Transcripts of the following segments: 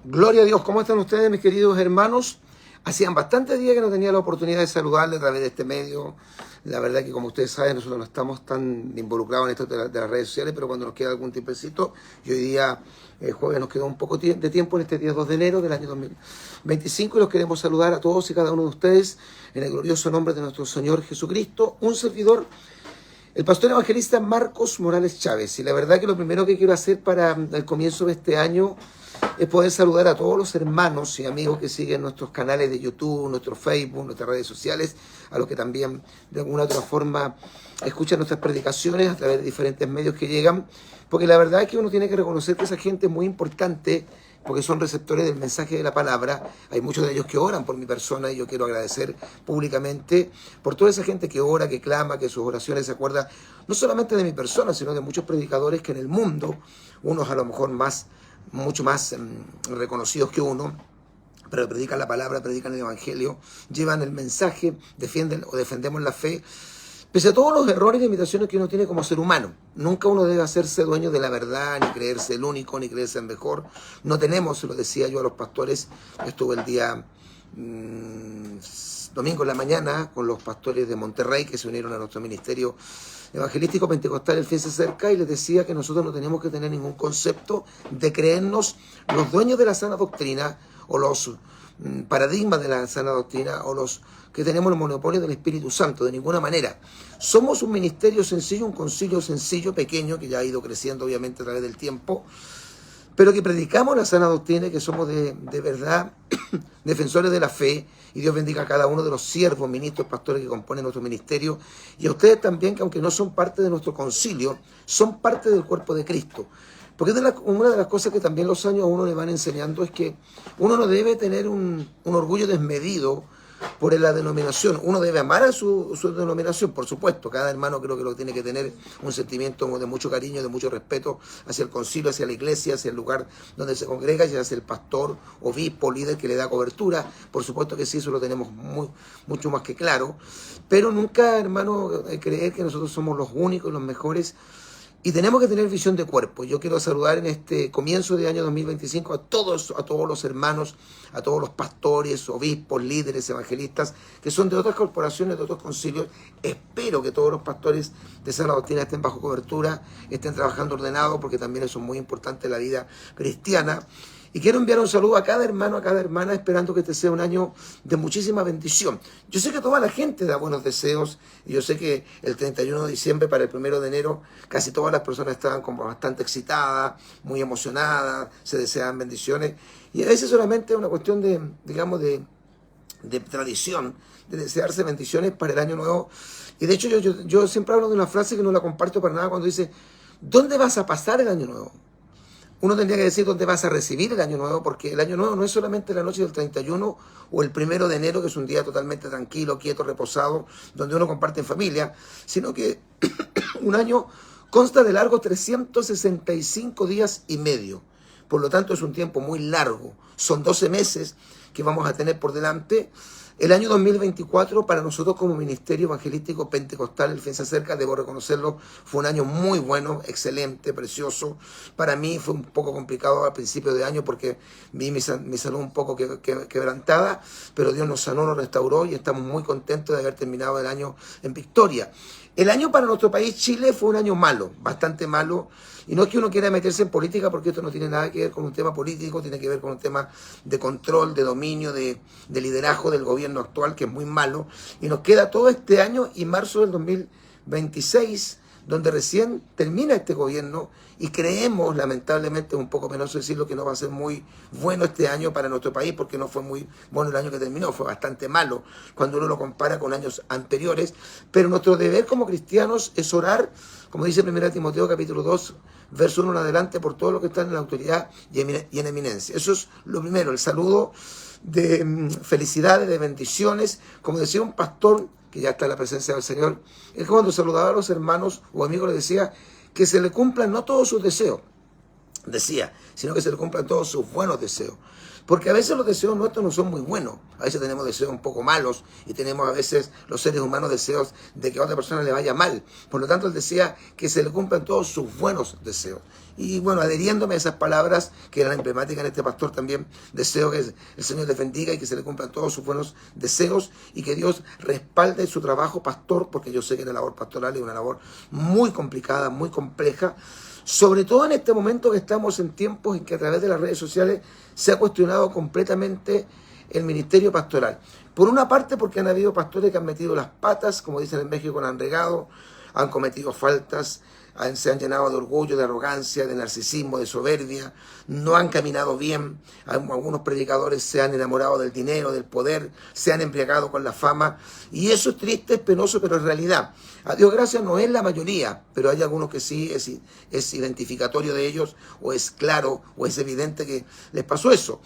Gloria a Dios, ¿cómo están ustedes, mis queridos hermanos? Hacían bastantes días que no tenía la oportunidad de saludarles a través de este medio. La verdad que, como ustedes saben, nosotros no estamos tan involucrados en esto de las redes sociales, pero cuando nos queda algún tiempecito, y hoy día, jueves, nos quedó un poco de tiempo en este día 2 de enero del año 2025, y los queremos saludar a todos y cada uno de ustedes en el glorioso nombre de nuestro Señor Jesucristo, un servidor, el pastor evangelista Marcos Morales Chávez. Y la verdad que lo primero que quiero hacer para el comienzo de este año es poder saludar a todos los hermanos y amigos que siguen nuestros canales de YouTube, nuestro Facebook, nuestras redes sociales, a los que también de alguna u otra forma escuchan nuestras predicaciones a través de diferentes medios que llegan, porque la verdad es que uno tiene que reconocer que esa gente es muy importante, porque son receptores del mensaje de la palabra. Hay muchos de ellos que oran por mi persona y yo quiero agradecer públicamente por toda esa gente que ora, que clama, que sus oraciones se acuerdan no solamente de mi persona, sino de muchos predicadores que en el mundo, unos a lo mejor mucho más reconocidos que uno, pero predican la palabra, predican el evangelio, llevan el mensaje, defienden o defendemos la fe, pese a todos los errores y limitaciones que uno tiene como ser humano. Nunca uno debe hacerse dueño de la verdad, ni creerse el único, ni creerse el mejor. No tenemos, se lo decía yo a los pastores, estuve el día domingo en la mañana con los pastores de Monterrey que se unieron a nuestro ministerio evangelístico pentecostal, el fin se acerca, y les decía que nosotros no tenemos que tener ningún concepto de creernos los dueños de la sana doctrina o los paradigmas de la sana doctrina o los que tenemos el monopolio del Espíritu Santo, de ninguna manera. Somos un ministerio sencillo, un concilio sencillo, pequeño, que ya ha ido creciendo obviamente a través del tiempo, pero que predicamos la sana doctrina y que somos de verdad defensores de la fe. Y Dios bendiga a cada uno de los siervos, ministros, pastores que componen nuestro ministerio, y a ustedes también, que aunque no son parte de nuestro concilio, son parte del cuerpo de Cristo. Porque una de las cosas que también los años a uno le van enseñando es que uno no debe tener un orgullo desmedido por la denominación. Uno debe amar a su denominación, por supuesto. Cada hermano creo que lo tiene que tener un sentimiento de mucho cariño, de mucho respeto hacia el concilio, hacia la iglesia, hacia el lugar donde se congrega, ya sea el pastor, obispo, líder que le da cobertura. Por supuesto que sí, eso lo tenemos mucho más que claro. Pero nunca, hermano, creer que nosotros somos los únicos, los mejores. Y tenemos que tener visión de cuerpo. Yo quiero saludar en este comienzo de año 2025 a todos los hermanos, a todos los pastores, obispos, líderes, evangelistas, que son de otras corporaciones, de otros concilios. Espero que todos los pastores de sana doctrina estén bajo cobertura, estén trabajando ordenado, porque también eso es muy importante en la vida cristiana. Y quiero enviar un saludo a cada hermano, a cada hermana, esperando que este sea un año de muchísima bendición. Yo sé que toda la gente da buenos deseos, y yo sé que el 31 de diciembre para el 1 de enero casi todas las personas estaban como bastante excitadas, muy emocionadas, se desean bendiciones. Y a veces solamente es una cuestión de tradición, de desearse bendiciones para el año nuevo. Y de hecho yo siempre hablo de una frase que no la comparto para nada, cuando dice, ¿dónde vas a pasar el año nuevo? Uno tendría que decir dónde vas a recibir el año nuevo, porque el año nuevo no es solamente la noche del 31 o el 1 de enero, que es un día totalmente tranquilo, quieto, reposado, donde uno comparte en familia, sino que un año consta de largo 365 días y medio. Por lo tanto, es un tiempo muy largo. Son 12 meses que vamos a tener por delante. El año 2024 para nosotros como Ministerio Evangelístico Pentecostal, el fin se acerca, debo reconocerlo, fue un año muy bueno, excelente, precioso. Para mí fue un poco complicado al principio de año porque vi mi salud un poco quebrantada, pero Dios nos sanó, nos restauró y estamos muy contentos de haber terminado el año en victoria. El año para nuestro país, Chile, fue un año malo, bastante malo. Y no es que uno quiera meterse en política, porque esto no tiene nada que ver con un tema político, tiene que ver con un tema de control, de dominio, de liderazgo del gobierno actual, que es muy malo. Y nos queda todo este año y marzo del 2026, donde recién termina este gobierno, y creemos, lamentablemente, un poco penoso decirlo, que no va a ser muy bueno este año para nuestro país, porque no fue muy bueno el año que terminó, fue bastante malo cuando uno lo compara con años anteriores. Pero nuestro deber como cristianos es orar, como dice 1 Timoteo capítulo 2, verso 1 en adelante, por todo lo que está en la autoridad y en eminencia. Eso es lo primero, el saludo de felicidades, de bendiciones. Como decía un pastor que ya está en la presencia del Señor, él cuando saludaba a los hermanos o amigos les decía que se le cumplan no todos sus deseos, decía, sino que se le cumplan todos sus buenos deseos. Porque a veces los deseos nuestros no son muy buenos, a veces tenemos deseos un poco malos y tenemos a veces los seres humanos deseos de que a otra persona le vaya mal. Por lo tanto, él decía que se le cumplan todos sus buenos deseos. Y bueno, adheriéndome a esas palabras que eran emblemáticas en este pastor también, deseo que el Señor les bendiga y que se le cumplan todos sus buenos deseos y que Dios respalde su trabajo pastor, porque yo sé que la labor pastoral es una labor muy complicada, muy compleja, sobre todo en este momento que estamos en tiempos en que a través de las redes sociales se ha cuestionado completamente el ministerio pastoral. Por una parte porque han habido pastores que han metido las patas, como dicen en México, han regado, han cometido faltas, se han llenado de orgullo, de arrogancia, de narcisismo, de soberbia, no han caminado bien. Algunos predicadores se han enamorado del dinero, del poder, se han embriagado con la fama, y eso es triste, es penoso, pero es realidad. A Dios gracias no es la mayoría, pero hay algunos que sí es identificatorio de ellos, o es claro, o es evidente que les pasó eso.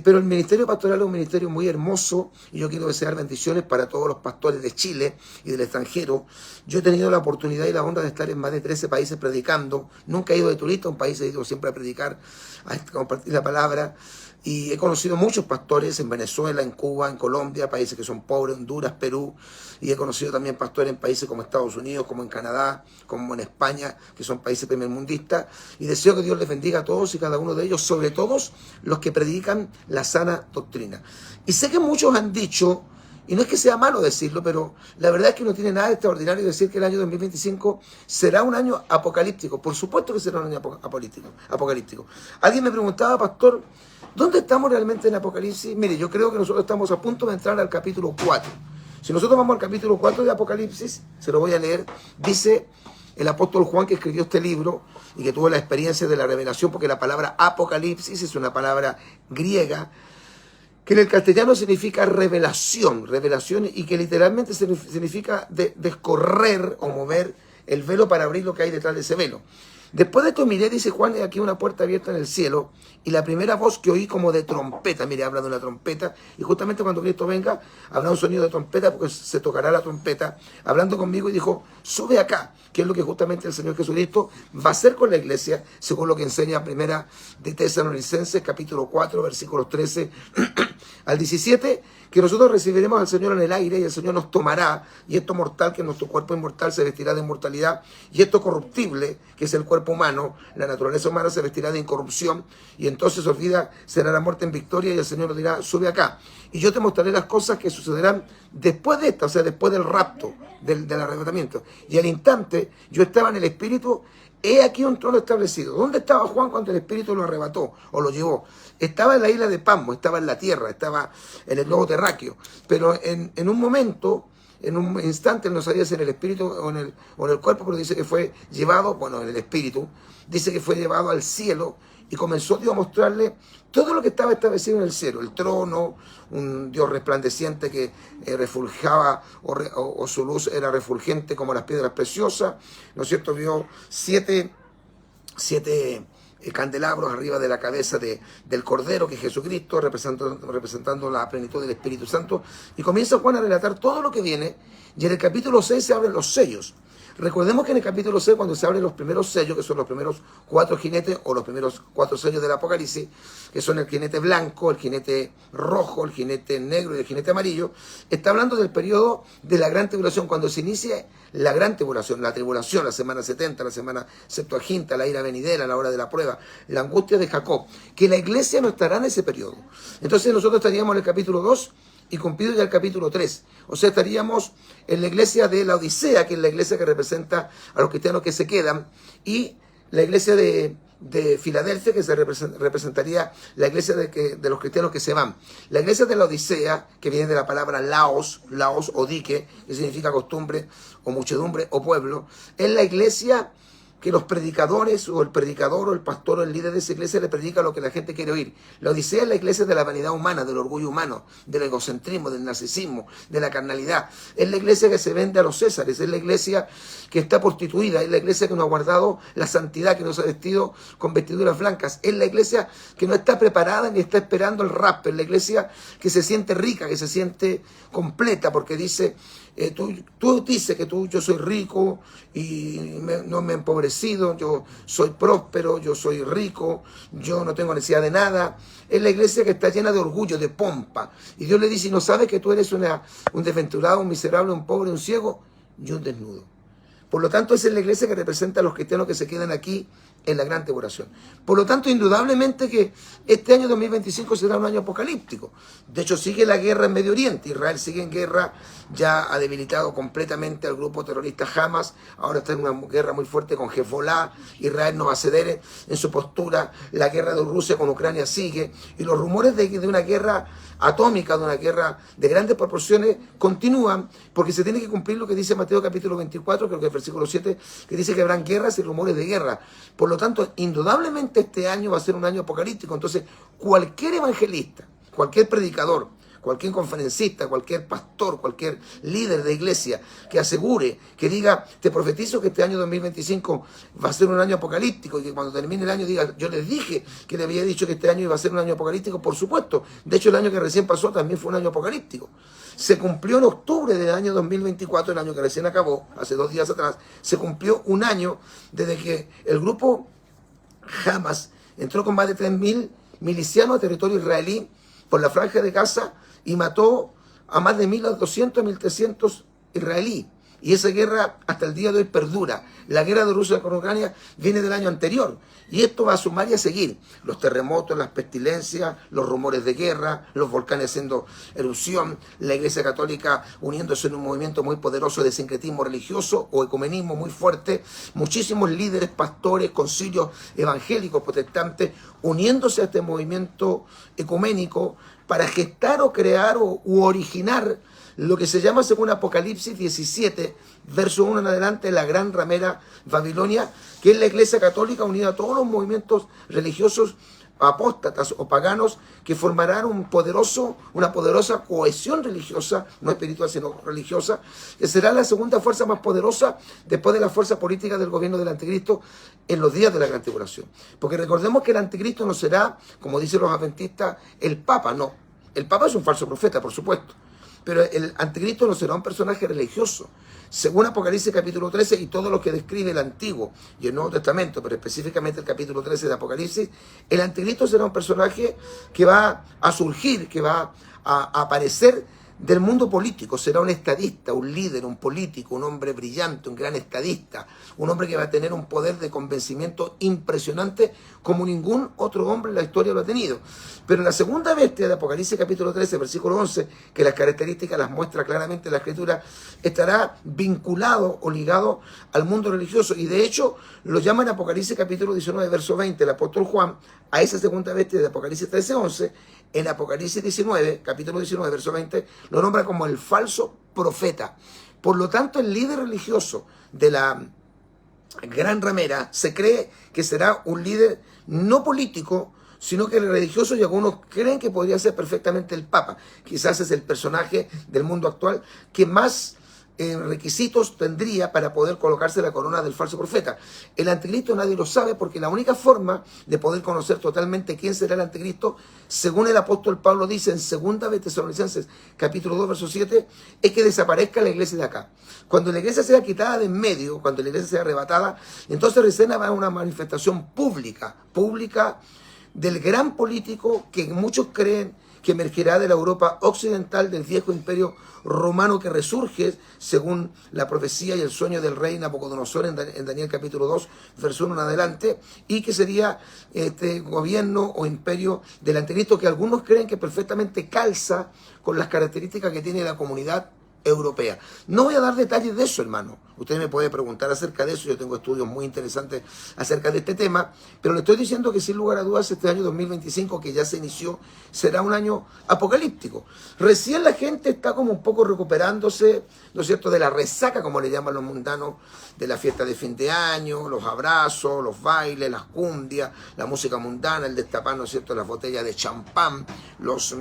Pero el ministerio pastoral es un ministerio muy hermoso y yo quiero desear bendiciones para todos los pastores de Chile y del extranjero. Yo he tenido la oportunidad y la honra de estar en más de 13 países predicando. Nunca he ido de turista a un país, he ido siempre a predicar, a compartir la palabra. Y he conocido muchos pastores en Venezuela, en Cuba, en Colombia, países que son pobres, Honduras, Perú. Y he conocido también pastores en países como Estados Unidos, como en Canadá, como en España, que son países primermundistas. Y deseo que Dios les bendiga a todos y cada uno de ellos, sobre todo los que predican la sana doctrina. Y sé que muchos han dicho, y no es que sea malo decirlo, pero la verdad es que no tiene nada de extraordinario decir que el año 2025 será un año apocalíptico. Por supuesto que será un año apocalíptico. Alguien me preguntaba, pastor, ¿dónde estamos realmente en Apocalipsis? Mire, yo creo que nosotros estamos a punto de entrar al capítulo 4. Si nosotros vamos al capítulo 4 de Apocalipsis, se lo voy a leer, dice el apóstol Juan, que escribió este libro y que tuvo la experiencia de la revelación, porque la palabra Apocalipsis es una palabra griega que en el castellano significa revelación, y que literalmente significa descorrer o mover el velo para abrir lo que hay detrás de ese velo. Después de esto miré, dice Juan, y aquí una puerta abierta en el cielo, y la primera voz que oí como de trompeta, mire, habla de una trompeta, y justamente cuando Cristo venga, habrá un sonido de trompeta, porque se tocará la trompeta, hablando conmigo, y dijo, sube acá, que es lo que justamente el Señor Jesucristo va a hacer con la iglesia, según lo que enseña Primera de Tesalonicenses, capítulo 4, versículos 13 al 17, que nosotros recibiremos al Señor en el aire y el Señor nos tomará, y esto mortal, que nuestro cuerpo inmortal se vestirá de inmortalidad, y esto corruptible, que es el cuerpo humano, la naturaleza humana se vestirá de incorrupción, y entonces será la muerte en victoria, y el Señor nos dirá, sube acá, y yo te mostraré las cosas que sucederán después de esta, o sea, después del rapto, del arrebatamiento. Y al instante, yo estaba en el Espíritu. He aquí un trono establecido. ¿Dónde estaba Juan cuando el Espíritu lo arrebató o lo llevó? Estaba en la isla de Patmos, estaba en la tierra, estaba en el globo terráqueo. Pero en un momento, en un instante, él no sabía si en el Espíritu o en el cuerpo, pero dice que fue llevado, bueno, en el Espíritu, dice que fue llevado al cielo y comenzó Dios a mostrarle todo lo que estaba establecido en el cielo, el trono, un Dios resplandeciente que refulgaba o su luz era refulgente como las piedras preciosas, ¿no es cierto? Vio siete candelabros arriba de la cabeza del Cordero, que es Jesucristo, representando la plenitud del Espíritu Santo, y comienza Juan a relatar todo lo que viene, y en el capítulo 6 se abren los sellos. Recordemos que en el capítulo 6, cuando se abren los primeros sellos, que son los primeros 4 jinetes, o los primeros 4 sellos del Apocalipsis, que son el jinete blanco, el jinete rojo, el jinete negro y el jinete amarillo, está hablando del periodo de la gran tribulación, cuando se inicia la gran tribulación, la semana 70, la semana septuaginta, la ira venidera, la hora de la prueba, la angustia de Jacob, que la iglesia no estará en ese periodo. Entonces nosotros estaríamos en el capítulo 2, y cumplido ya el capítulo 3. O sea, estaríamos en la iglesia de la Odisea, que es la iglesia que representa a los cristianos que se quedan, y la iglesia de Filadelfia, que se representaría la iglesia de los cristianos que se van. La iglesia de la Odisea, que viene de la palabra laos o dique, que significa costumbre, o muchedumbre, o pueblo, es la iglesia que los predicadores, o el predicador, o el pastor, o el líder de esa iglesia le predica lo que la gente quiere oír. La Odisea es la iglesia de la vanidad humana, del orgullo humano, del egocentrismo, del narcisismo, de la carnalidad. Es la iglesia que se vende a los césares, es la iglesia que está prostituida, es la iglesia que no ha guardado la santidad, que no se ha vestido con vestiduras blancas, es la iglesia que no está preparada ni está esperando el rapto, es la iglesia que se siente rica, que se siente completa, porque dice, tú dices que yo soy rico y no me empobrezco favorecido, yo soy próspero, yo soy rico, yo no tengo necesidad de nada. Es la iglesia que está llena de orgullo, de pompa. Y Dios le dice, ¿no sabes que tú eres un desventurado, un miserable, un pobre, un ciego y un desnudo? Por lo tanto, esa es la iglesia que representa a los cristianos que se quedan aquí en la gran tribulación. Por lo tanto, indudablemente que este año 2025 será un año apocalíptico. De hecho, sigue la guerra en Medio Oriente. Israel sigue en guerra, ya ha debilitado completamente al grupo terrorista Hamas. Ahora está en una guerra muy fuerte con Hezbollah. Israel no va a ceder en su postura. La guerra de Rusia con Ucrania sigue. Y los rumores de una guerra atómica, de una guerra de grandes proporciones, continúan, porque se tiene que cumplir lo que dice Mateo capítulo 24, creo que es el versículo 7, que dice que habrán guerras y rumores de guerra. Por lo tanto, indudablemente este año va a ser un año apocalíptico. Entonces, cualquier evangelista, cualquier predicador, cualquier conferencista, cualquier pastor, cualquier líder de iglesia que asegure, que diga, te profetizo que este año 2025 va a ser un año apocalíptico, y que cuando termine el año diga, yo les dije que le había dicho que este año iba a ser un año apocalíptico, por supuesto. De hecho, el año que recién pasó también fue un año apocalíptico. Se cumplió en octubre del año 2024, el año que recién acabó, hace 2 días atrás, se cumplió un año desde que el grupo Hamas entró con más de 3.000 milicianos a territorio israelí por la franja de Gaza y mató a más de 1.200, 1.300 israelíes. Y esa guerra hasta el día de hoy perdura. La guerra de Rusia con Ucrania viene del año anterior. Y esto va a sumar y a seguir. Los terremotos, las pestilencias, los rumores de guerra, los volcanes haciendo erupción, la Iglesia Católica uniéndose en un movimiento muy poderoso de sincretismo religioso o ecumenismo muy fuerte. Muchísimos líderes, pastores, concilios evangélicos, protestantes, uniéndose a este movimiento ecuménico para gestar o crear u originar lo que se llama, según Apocalipsis 17, verso 1 en adelante, la gran ramera Babilonia, que es la Iglesia Católica unida a todos los movimientos religiosos apóstatas o paganos que formarán una poderosa cohesión religiosa, no espiritual sino religiosa, que será la segunda fuerza más poderosa después de la fuerza política del gobierno del anticristo en los días de la gran tribulación. Porque recordemos que el anticristo no será, como dicen los adventistas, el Papa, no. El Papa es un falso profeta, por supuesto. Pero el anticristo no será un personaje religioso. Según Apocalipsis capítulo 13 y todo lo que describe el Antiguo y el Nuevo Testamento, pero específicamente el capítulo 13 de Apocalipsis, el anticristo será un personaje que va a surgir, que va a aparecer del mundo político. Será un estadista, un líder, un político, un hombre brillante, un gran estadista, un hombre que va a tener un poder de convencimiento impresionante como ningún otro hombre en la historia lo ha tenido. Pero en la segunda bestia de Apocalipsis capítulo 13, versículo 11, que las características las muestra claramente la Escritura, estará vinculado o ligado al mundo religioso. Y de hecho lo llaman Apocalipsis capítulo 19, verso 20, el apóstol Juan, a esa segunda bestia de Apocalipsis 13, 11, en Apocalipsis 19, capítulo 19, verso 20, lo nombra como el falso profeta. Por lo tanto, el líder religioso de la gran ramera se cree que será un líder no político, sino que el religioso, y algunos creen que podría ser perfectamente el Papa. Quizás es el personaje del mundo actual que más requisitos tendría para poder colocarse la corona del falso profeta. El anticristo nadie lo sabe, porque la única forma de poder conocer totalmente quién será el anticristo, según el apóstol Pablo dice en 2 de Tesalonicenses capítulo 2 verso 7, es que desaparezca la iglesia de acá. Cuando la iglesia sea quitada de en medio, cuando la iglesia sea arrebatada, entonces recién va a una manifestación pública del gran político que muchos creen que emergerá de la Europa occidental, del viejo imperio romano que resurge según la profecía y el sueño del rey Nabucodonosor en Daniel capítulo 2, verso 1 en adelante, y que sería este gobierno o imperio del anticristo, que algunos creen que perfectamente calza con las características que tiene la comunidad europea. No voy a dar detalles de eso, hermano. Usted me puede preguntar acerca de eso. Yo tengo estudios muy interesantes acerca de este tema, pero le estoy diciendo que sin lugar a dudas este año 2025, que ya se inició, será un año apocalíptico. Recién la gente está como un poco recuperándose, ¿no es cierto?, de la resaca, como le llaman los mundanos, de la fiesta de fin de año, los abrazos, los bailes, las cumbias, la música mundana, el destapar, ¿no es cierto?, las botellas de champán, los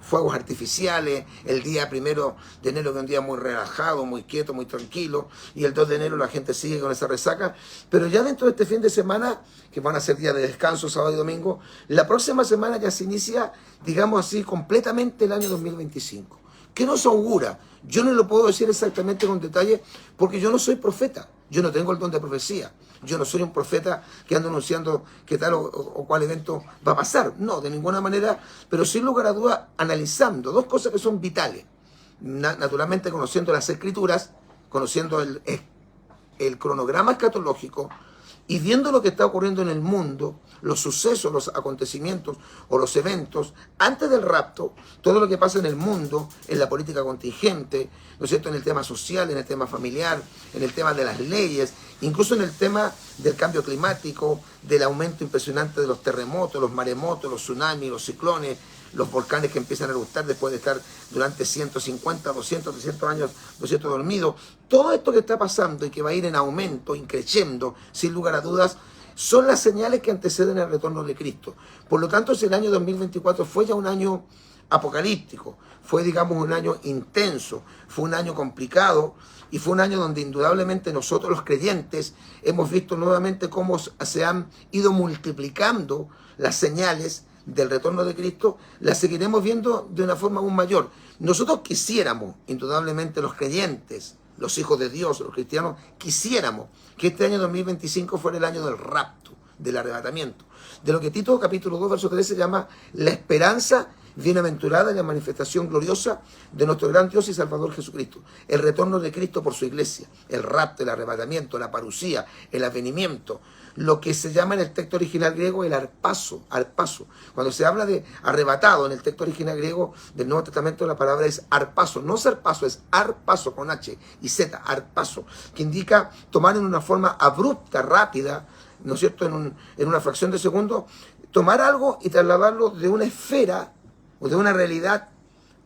fuegos artificiales, el día 1 de enero, que es un día muy relajado, muy quieto, muy tranquilo, y el 2 de enero la gente sigue con esa resaca. Pero ya dentro de este fin de semana, que van a ser días de descanso, sábado y domingo, la próxima semana ya se inicia, digamos así, completamente el año 2025. ¿Qué nos augura? Yo no lo puedo decir exactamente con detalle porque yo no soy profeta. Yo no tengo el don de profecía. Yo no soy un profeta que ando anunciando que tal o cual evento va a pasar. No, de ninguna manera, pero sin lugar a dudas analizando dos cosas que son vitales. Naturalmente conociendo las Escrituras, conociendo el cronograma escatológico y viendo lo que está ocurriendo en el mundo, los sucesos, los acontecimientos o los eventos antes del rapto, todo lo que pasa en el mundo, en la política contingente, ¿no es cierto?, en el tema social, en el tema familiar, en el tema de las leyes, incluso en el tema del cambio climático, del aumento impresionante de los terremotos, los maremotos, los tsunamis, los ciclones, los volcanes que empiezan a eruptar después de estar durante 150, 200, 300 años, 200 dormidos. Todo esto que está pasando y que va a ir en aumento, increciendo, sin lugar a dudas, son las señales que anteceden el retorno de Cristo. Por lo tanto, si el año 2024 fue ya un año apocalíptico, fue, digamos, un año intenso, fue un año complicado y fue un año donde indudablemente nosotros los creyentes hemos visto nuevamente cómo se han ido multiplicando las señales del retorno de Cristo, las seguiremos viendo de una forma aún mayor. Nosotros quisiéramos, indudablemente los creyentes, los hijos de Dios, los cristianos, quisiéramos que este año 2025 fuera el año del rapto, del arrebatamiento, de lo que Tito capítulo 2, verso 13 llama la esperanza bienaventurada y la manifestación gloriosa de nuestro gran Dios y Salvador Jesucristo. El retorno de Cristo por su iglesia, el rapto, el arrebatamiento, la parucía, el advenimiento, lo que se llama en el texto original griego el arpazo. Cuando se habla de arrebatado en el texto original griego del Nuevo Testamento, la palabra es arpazo, no zarpazo, es arpazo con H y Z, arpazo, que indica tomar en una forma abrupta, rápida, ¿no es cierto?, en una fracción de segundo, tomar algo y trasladarlo de una esfera o de una realidad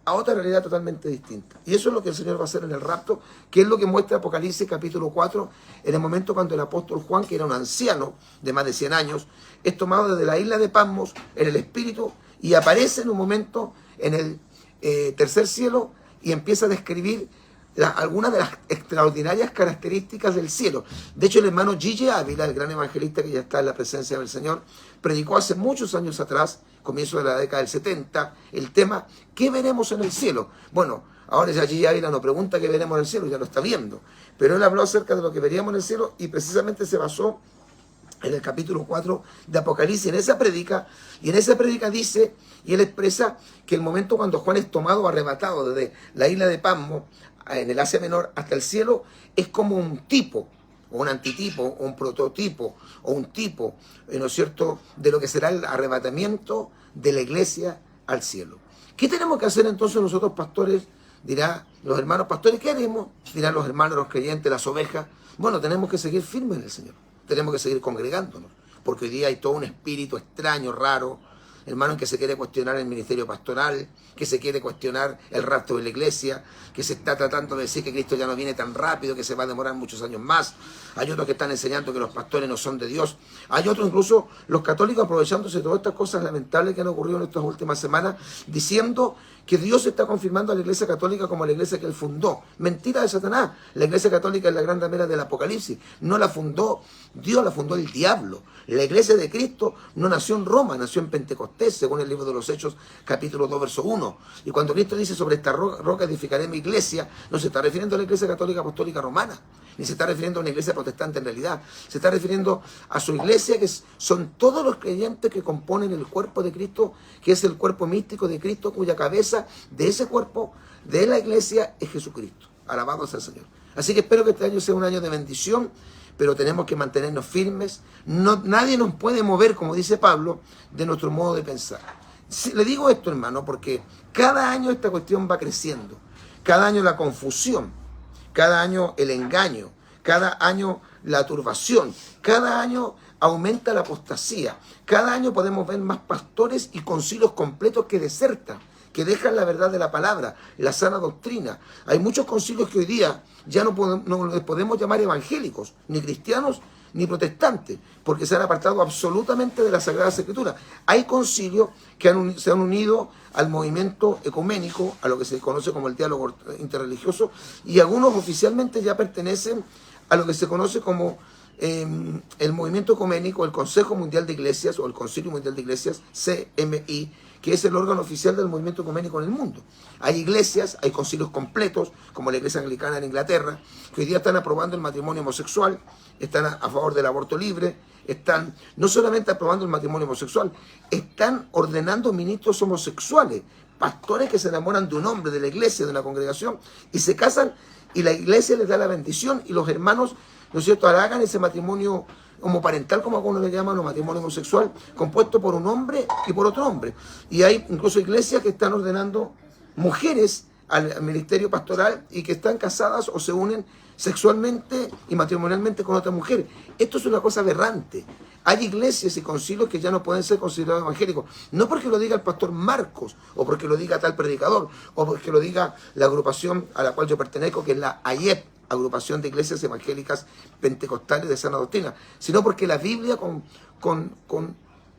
a otra realidad totalmente distinta. Y eso es lo que el Señor va a hacer en el rapto, que es lo que muestra Apocalipsis capítulo 4, en el momento cuando el apóstol Juan, que era un anciano de más de 100 años, es tomado desde la isla de Patmos en el Espíritu y aparece en un momento en el tercer cielo y empieza a describir algunas de las extraordinarias características del cielo. De hecho, el hermano Gigi Ávila, el gran evangelista que ya está en la presencia del Señor, predicó hace muchos años atrás, comienzo de la década del 70, el tema ¿qué veremos en el cielo? Bueno, ahora ya Gigi Ávila no pregunta qué veremos en el cielo, ya lo está viendo, pero él habló acerca de lo que veríamos en el cielo y precisamente se basó en el capítulo 4 de Apocalipsis, en esa prédica dice, y él expresa que el momento cuando Juan es tomado, arrebatado desde la isla de Patmos, en el Asia Menor hasta el cielo, es como un tipo, o un antitipo, o un prototipo, o un tipo, ¿no es cierto?, de lo que será el arrebatamiento de la iglesia al cielo. ¿Qué tenemos que hacer entonces nosotros pastores? Dirán los hermanos pastores, ¿qué haremos? Dirán los hermanos, los creyentes, las ovejas. Bueno, tenemos que seguir firmes en el Señor, tenemos que seguir congregándonos, porque hoy día hay todo un espíritu extraño, raro, hermano, en que se quiere cuestionar el ministerio pastoral, que se quiere cuestionar el rapto de la iglesia, que se está tratando de decir que Cristo ya no viene tan rápido, que se va a demorar muchos años más. Hay otros que están enseñando que los pastores no son de Dios. Hay otros, incluso los católicos, aprovechándose de todas estas cosas lamentables que han ocurrido en estas últimas semanas, diciendo que Dios está confirmando a la iglesia católica como la iglesia que él fundó. Mentira de Satanás. La iglesia católica es la gran ramera del Apocalipsis. No la fundó Dios, la fundó el diablo. La iglesia de Cristo no nació en Roma, nació en Pentecostés, según el libro de los Hechos, capítulo 2, verso 1. Y cuando Cristo dice sobre esta roca edificaré mi iglesia, no se está refiriendo a la iglesia católica apostólica romana, ni se está refiriendo a una iglesia protestante en realidad. Se está refiriendo a su iglesia, que son todos los creyentes que componen el cuerpo de Cristo, que es el cuerpo místico de Cristo, cuya cabeza de ese cuerpo, de la iglesia, es Jesucristo. Alabado sea el Señor. Así que espero que este año sea un año de bendición, pero tenemos que mantenernos firmes. Nadie nos puede mover, como dice Pablo, de nuestro modo de pensar. Le digo esto, hermano, porque cada año esta cuestión va creciendo. Cada año la confusión, cada año el engaño, cada año la turbación, cada año aumenta la apostasía. Cada año podemos ver más pastores y concilios completos que desertan, que dejan la verdad de la palabra, la sana doctrina. Hay muchos concilios que hoy día ya no les podemos llamar evangélicos, ni cristianos, ni protestantes, porque se han apartado absolutamente de las Sagradas Escrituras. Hay concilios que se han unido al movimiento ecuménico, a lo que se conoce como el diálogo interreligioso, y algunos oficialmente ya pertenecen a lo que se conoce como el movimiento ecuménico, el Consejo Mundial de Iglesias, o el Concilio Mundial de Iglesias, CMI, que es el órgano oficial del movimiento ecuménico en el mundo. Hay iglesias, hay concilios completos, como la iglesia anglicana en Inglaterra, que hoy día están aprobando el matrimonio homosexual, están a favor del aborto libre, están no solamente aprobando el matrimonio homosexual, están ordenando ministros homosexuales, pastores que se enamoran de un hombre, de la iglesia, de una congregación, y se casan, y la iglesia les da la bendición, y los hermanos, ¿no es cierto?, hagan ese matrimonio homoparental, como algunos le llaman, o matrimonio homosexual, compuesto por un hombre y por otro hombre. Y hay incluso iglesias que están ordenando mujeres al ministerio pastoral y que están casadas o se unen sexualmente y matrimonialmente con otra mujer. Esto es una cosa aberrante. Hay iglesias y concilios que ya no pueden ser considerados evangélicos, no porque lo diga el pastor Marcos, o porque lo diga tal predicador, o porque lo diga la agrupación a la cual yo pertenezco, que es la AIEP, Agrupación de Iglesias Evangélicas Pentecostales de Sana Doctrina, sino porque la Biblia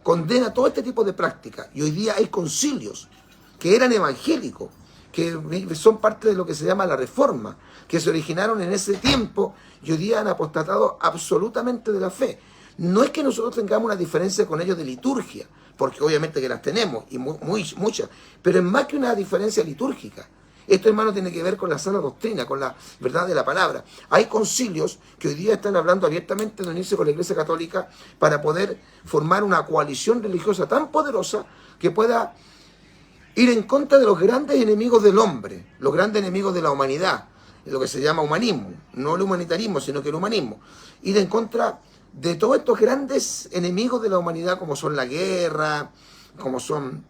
condena todo este tipo de prácticas. Y hoy día hay concilios que eran evangélicos, que son parte de lo que se llama la Reforma, que se originaron en ese tiempo y hoy día han apostatado absolutamente de la fe. No es que nosotros tengamos una diferencia con ellos de liturgia, porque obviamente que las tenemos, y muchas, pero es más que una diferencia litúrgica. Esto, hermano, tiene que ver con la sana doctrina, con la verdad de la palabra. Hay concilios que hoy día están hablando abiertamente de unirse con la Iglesia Católica para poder formar una coalición religiosa tan poderosa que pueda ir en contra de los grandes enemigos del hombre, los grandes enemigos de la humanidad, lo que se llama humanismo, no el humanitarismo, sino que el humanismo. Ir en contra de todos estos grandes enemigos de la humanidad, como son la guerra, como son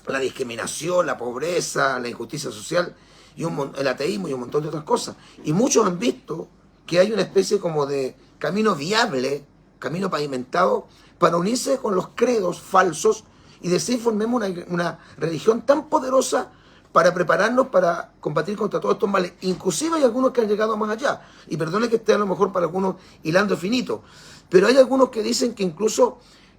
la discriminación, la pobreza, la injusticia social, y el ateísmo y un montón de otras cosas. Y muchos han visto que hay una especie como de camino viable, camino pavimentado, para unirse con los credos falsos y decir formemos una religión tan poderosa para prepararnos para combatir contra todos estos males. Inclusive hay algunos que han llegado más allá. Y perdone que esté a lo mejor para algunos hilando finito, pero hay algunos que dicen que incluso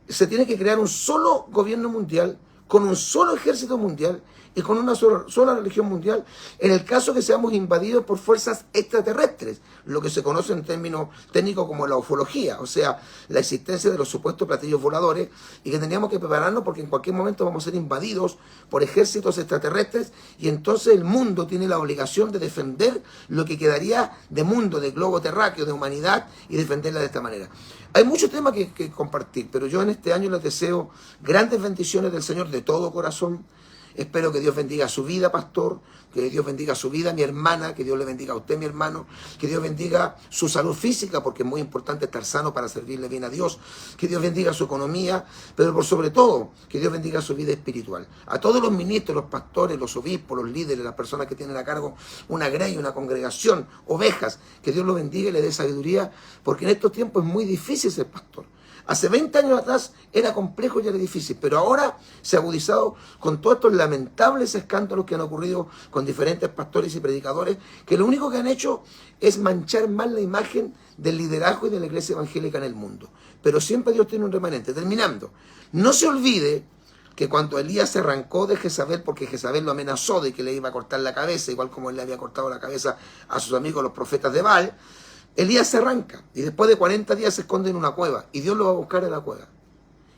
se tiene que crear un solo gobierno mundial, con un solo ejército mundial y con una sola religión mundial, en el caso que seamos invadidos por fuerzas extraterrestres, lo que se conoce en términos técnicos como la ufología, o sea, la existencia de los supuestos platillos voladores, y que teníamos que prepararnos porque en cualquier momento vamos a ser invadidos por ejércitos extraterrestres, y entonces el mundo tiene la obligación de defender lo que quedaría de mundo, de globo terráqueo, de humanidad, y defenderla de esta manera. Hay muchos temas que compartir, pero yo en este año les deseo grandes bendiciones del Señor de todo corazón. Espero que Dios bendiga su vida, pastor, que Dios bendiga su vida, mi hermana, que Dios le bendiga a usted, mi hermano, que Dios bendiga su salud física, porque es muy importante estar sano para servirle bien a Dios, que Dios bendiga su economía, pero por sobre todo, que Dios bendiga su vida espiritual. A todos los ministros, los pastores, los obispos, los líderes, las personas que tienen a cargo una grey, una congregación, ovejas, que Dios los bendiga y le dé sabiduría, porque en estos tiempos es muy difícil ser pastor. Hace 20 años atrás era complejo y era difícil, pero ahora se ha agudizado con todos estos lamentables escándalos que han ocurrido con diferentes pastores y predicadores, que lo único que han hecho es manchar más la imagen del liderazgo y de la iglesia evangélica en el mundo. Pero siempre Dios tiene un remanente. Terminando, no se olvide que cuando Elías se arrancó de Jezabel, porque Jezabel lo amenazó de que le iba a cortar la cabeza, igual como él le había cortado la cabeza a sus amigos los profetas de Baal, Elías se arranca y después de 40 días se esconde en una cueva y Dios lo va a buscar en la cueva.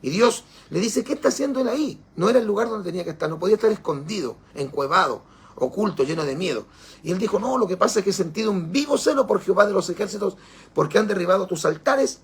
Y Dios le dice, ¿qué está haciendo él ahí? No era el lugar donde tenía que estar, no podía estar escondido, encuevado, oculto, lleno de miedo. Y él dijo, no, lo que pasa es que he sentido un vivo celo por Jehová de los ejércitos, porque han derribado tus altares,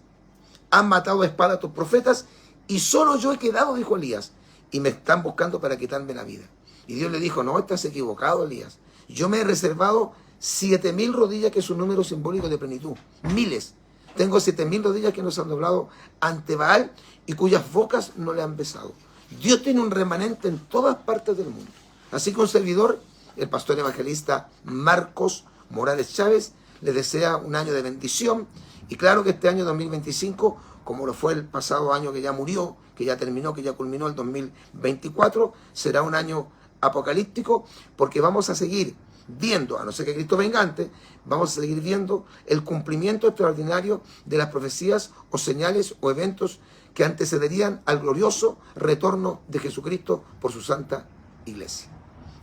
han matado a espada a tus profetas, y solo yo he quedado, dijo Elías, y me están buscando para quitarme la vida. Y Dios le dijo, no, estás equivocado, Elías. Yo me he reservado 7.000 rodillas, que es un número simbólico de plenitud. Miles. Tengo 7.000 rodillas que nos han doblado ante Baal y cuyas bocas no le han besado. Dios tiene un remanente en todas partes del mundo. Así que un servidor, el pastor evangelista Marcos Morales Chávez, les desea un año de bendición. Y claro que este año 2025, como lo fue el pasado año que ya murió, que ya terminó, que ya culminó el 2024, será un año apocalíptico, porque vamos a seguir viendo, a no ser que Cristo venga antes, vamos a seguir viendo el cumplimiento extraordinario de las profecías o señales o eventos que antecederían al glorioso retorno de Jesucristo por su santa iglesia.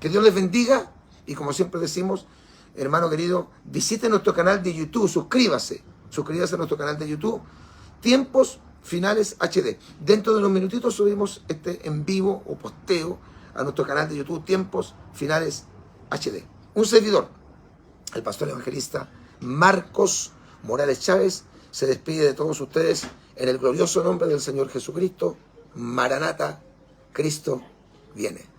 Que Dios les bendiga y, como siempre decimos, hermano querido, visite nuestro canal de YouTube, suscríbase a nuestro canal de YouTube, Tiempos Finales HD. Dentro de unos minutitos subimos este en vivo o posteo a nuestro canal de YouTube Tiempos Finales HD. Un servidor, el pastor evangelista Marcos Morales Chávez, se despide de todos ustedes en el glorioso nombre del Señor Jesucristo. Maranata, Cristo viene.